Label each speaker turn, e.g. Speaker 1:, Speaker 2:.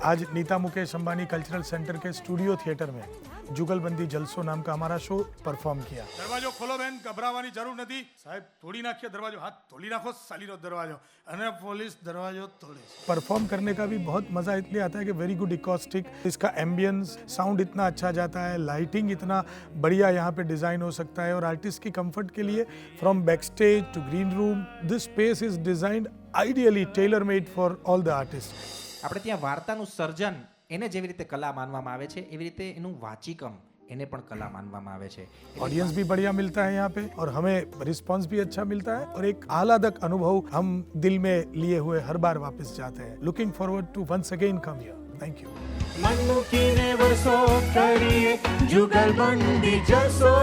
Speaker 1: आज Nita Mukesh Ambani cultural centre के studio theatre में जुगलबंदी जलसो नाम का हमारा शो परफॉर्म किया।
Speaker 2: दरवाજો ખોલો બેન, ગભરાવાની જરૂર નથી સાહેબ, તોડી નાખીએ દરવાજો, હાથ તોડી નાખો સાલીનો દરવાજો અને પોલીસ દરવાજો તોડે।
Speaker 1: परफॉर्म करने का भी बहुत मज़ा इसलिए आता है कि वेरी गुड इकोस्टिक, इसका एम्बियंस साउंड इतना अच्छा जाता है, लाइटिंग इतना बढ़िया यहाँ पे डिज़ाइन हो सकता है और आर्टिस्ट की कंफर्ट के लिए from backstage to green room this space is designed ideally tailor made for all the artist.
Speaker 3: આપણે ત્યાં વાર્તાનું સર્જન એને જેવી રીતે કલા માનવામાં આવે છે એવી રીતે એનું વાચિકમ એને પણ કલા માનવામાં આવે છે।
Speaker 1: ऑडियंस भी बढ़िया मिलता है यहाँ पे और हमें रिस्पांस भी अच्छा मिलता है और एक आह्लादक अनुभव हम दिल में लिए हुए हर बार वापस जाते हैं। Looking forward to once again come here. Thank you.
Speaker 4: મન મૂકીને વરસો કરીએ જુગલબંધી જલસો।